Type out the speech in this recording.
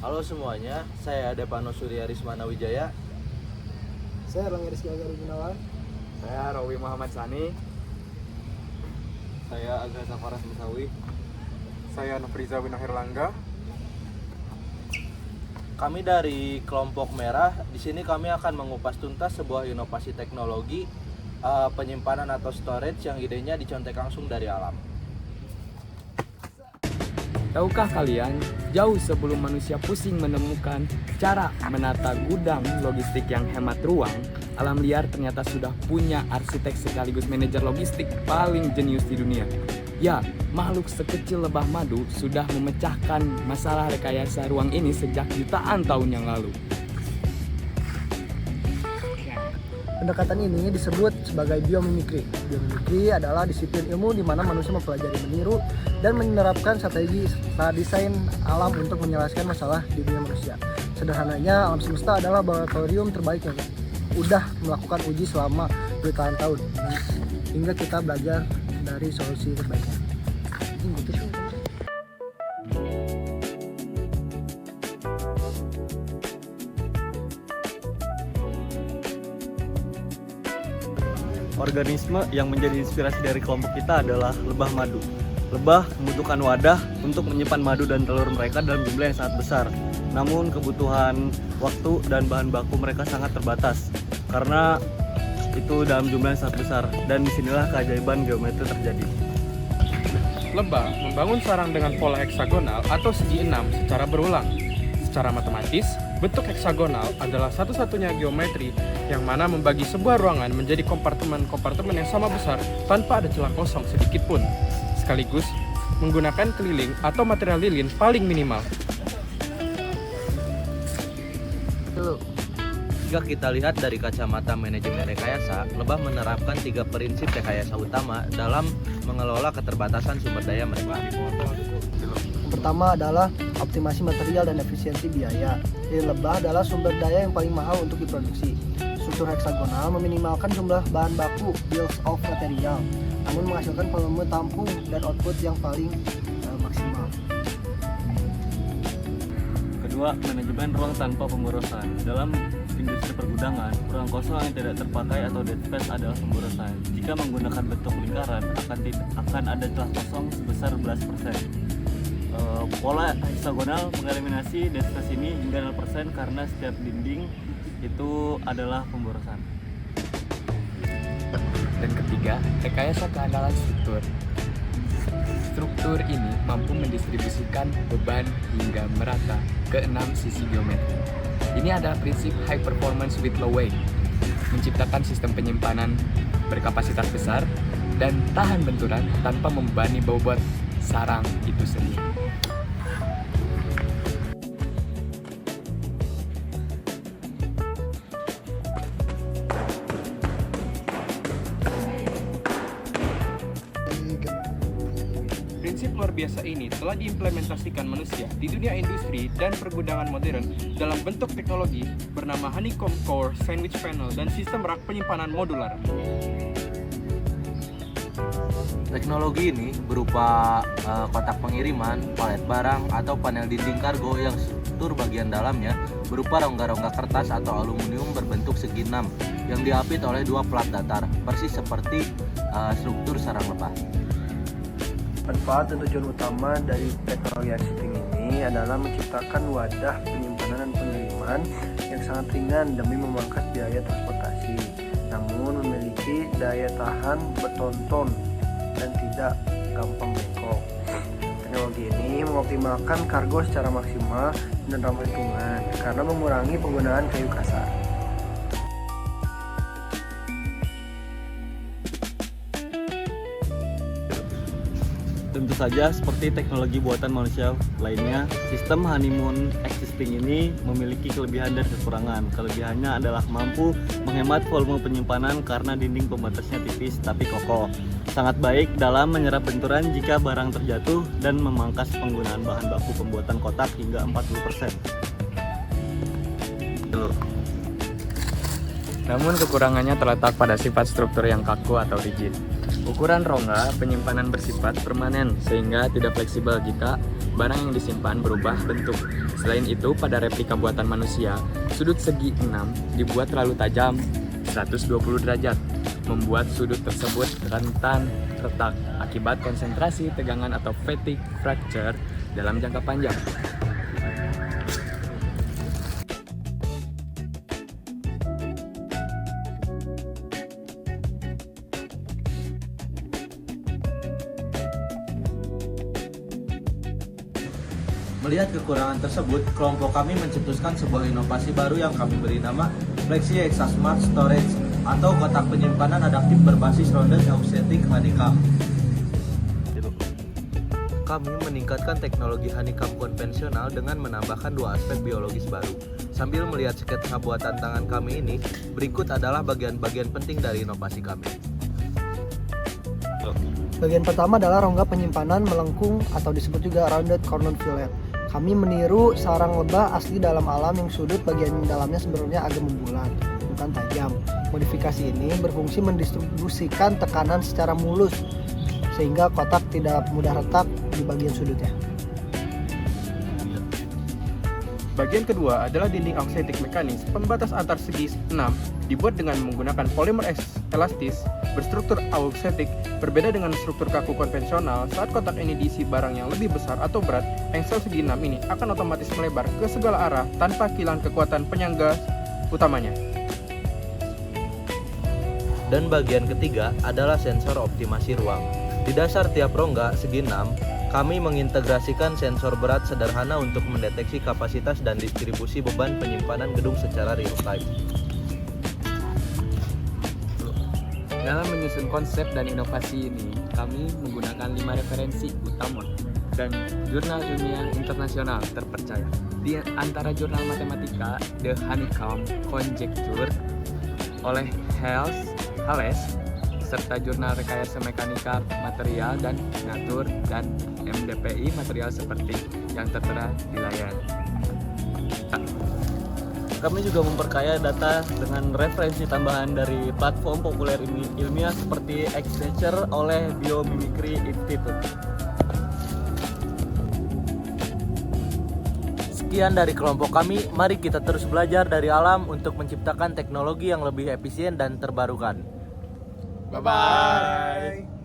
Halo semuanya, saya Depano Surya Rismana Wijaya. Saya Erlangga Rizky Agar Gunawan. Saya Rawi Muhammad Sani. Saya Azhar Safaras Musawi. Saya Nufriza Winahirlangga. Kami dari kelompok merah. Di sini kami akan mengupas tuntas sebuah inovasi teknologi penyimpanan atau storage yang idenya dicontek langsung dari alam. Tahukah kalian, jauh sebelum manusia pusing menemukan cara menata gudang logistik yang hemat ruang, alam liar ternyata sudah punya arsitek sekaligus manajer logistik paling jenius di dunia. Ya, makhluk sekecil lebah madu sudah memecahkan masalah rekayasa ruang ini sejak jutaan tahun yang lalu. Pendekatan ini disebut sebagai biomimikri. Biomimikri adalah disiplin ilmu di mana manusia mempelajari, meniru, dan menerapkan strategi desain alam untuk menyelesaikan masalah di dunia manusia. Sederhananya, alam semesta adalah laboratorium terbaik yang udah melakukan uji selama bertahun tahun hingga kita belajar dari solusi terbaiknya. Gitu sih. Organisme yang menjadi inspirasi dari kelompok kita adalah lebah madu. Lebah membutuhkan wadah untuk menyimpan madu dan telur mereka dalam jumlah yang sangat besar. Namun kebutuhan waktu dan bahan baku mereka sangat terbatas karena itu dalam jumlah yang sangat besar, dan disinilah keajaiban geometri terjadi. Lebah membangun sarang dengan pola heksagonal atau segi 6 secara berulang. Secara matematis, bentuk heksagonal adalah satu-satunya geometri yang mana membagi sebuah ruangan menjadi kompartemen-kompartemen yang sama besar tanpa ada celah kosong sedikit pun, sekaligus menggunakan keliling atau material lilin paling minimal. Jika kita lihat dari kacamata manajemen rekayasa, lebah menerapkan 3 prinsip rekayasa utama dalam mengelola keterbatasan sumber daya mereka. Yang pertama adalah optimasi material dan efisiensi biaya. Jadi lebah adalah sumber daya yang paling mahal untuk diproduksi. Struktur heksagonal meminimalkan jumlah bahan baku bills of material, namun menghasilkan volume tampung dan output yang paling maksimal. Kedua, manajemen ruang tanpa pemborosan. Dalam industri pergudangan, ruang kosong yang tidak terpakai atau dead space adalah pemborosan. Jika menggunakan bentuk lingkaran, akan ada celah kosong sebesar 11%. Pola heksagonal mengeliminasi dead space ini hingga 0% karena setiap dinding itu adalah pemborosan. Dan ketiga, rekayasa keandalan struktur. Struktur ini mampu mendistribusikan beban hingga merata ke 6 sisi geometri. Ini adalah prinsip high performance with low weight, menciptakan sistem penyimpanan berkapasitas besar dan tahan benturan tanpa membebani bobot sarang itu sendiri. Prinsip luar biasa ini telah diimplementasikan manusia di dunia industri dan pergudangan modern dalam bentuk teknologi bernama honeycomb core, sandwich panel, dan sistem rak penyimpanan modular. Teknologi ini berupa kotak pengiriman, palet barang, atau panel dinding kargo yang struktur bagian dalamnya berupa rongga-rongga kertas atau aluminium berbentuk segi 6 yang diapit oleh 2 plat datar, persis seperti struktur sarang lebah. Manfaat dan tujuan utama dari teknologi shipping ini adalah menciptakan wadah penyimpanan dan pengiriman yang sangat ringan demi memangkas biaya transportasi, namun memiliki daya tahan bertonton dan tidak gampang bengkok. Teknologi ini mengoptimalkan kargo secara maksimal dan ramah lingkungan karena mengurangi penggunaan kayu kasar. Tentu saja seperti teknologi buatan manusia lainnya, sistem honeycomb existing ini memiliki kelebihan dan kekurangan. Kelebihannya adalah mampu menghemat volume penyimpanan karena dinding pembatasnya tipis tapi kokoh. Sangat baik dalam menyerap benturan jika barang terjatuh dan memangkas penggunaan bahan baku pembuatan kotak hingga 40%. Namun kekurangannya terletak pada sifat struktur yang kaku atau rigid. Ukuran rongga penyimpanan bersifat permanen sehingga tidak fleksibel jika barang yang disimpan berubah bentuk. Selain itu, pada replika buatan manusia, sudut segi 6 dibuat terlalu tajam 120 derajat, membuat sudut tersebut rentan retak akibat konsentrasi tegangan atau fatigue fracture dalam jangka panjang. Melihat kekurangan tersebut, kelompok kami mencetuskan sebuah inovasi baru yang kami beri nama Flexi Hexa Smart Storage atau kotak penyimpanan adaptif berbasis rounded auxetic honeycomb. Kami meningkatkan teknologi honeycomb konvensional dengan menambahkan dua aspek biologis baru. Sambil melihat sketsa buatan tangan kami ini, berikut adalah bagian-bagian penting dari inovasi kami. Bagian pertama adalah rongga penyimpanan melengkung atau disebut juga rounded corner fillet. Kami meniru sarang lebah asli dalam alam yang sudut bagian dalamnya sebenarnya agak membulat, bukan tajam. Modifikasi ini berfungsi mendistribusikan tekanan secara mulus sehingga kotak tidak mudah retak di bagian sudutnya. Bagian kedua adalah dinding auxetic mekanis pembatas antar segi 6 dibuat dengan menggunakan polimer elastis berstruktur auxetic. Berbeda dengan struktur kaku konvensional, saat kotak ini diisi barang yang lebih besar atau berat, engsel segi 6 ini akan otomatis melebar ke segala arah tanpa kehilangan kekuatan penyangga utamanya. Dan bagian ketiga adalah sensor optimasi ruang. Di dasar tiap rongga segi 6, kami mengintegrasikan sensor berat sederhana untuk mendeteksi kapasitas dan distribusi beban penyimpanan gedung secara real time. Dalam menyusun konsep dan inovasi ini, kami menggunakan 5 referensi utama dan jurnal ilmiah internasional terpercaya. Di antara jurnal matematika, The Honeycomb Conjecture oleh Hales, serta jurnal rekayasa mekanika material dan Nature dan MDPI material seperti yang tertera di layar. Kami juga memperkaya data dengan referensi tambahan dari platform populer ilmiah seperti X-Nature oleh Biomimicry Institute. Sekian dari kelompok kami, mari kita terus belajar dari alam untuk menciptakan teknologi yang lebih efisien dan terbarukan. Bye-bye!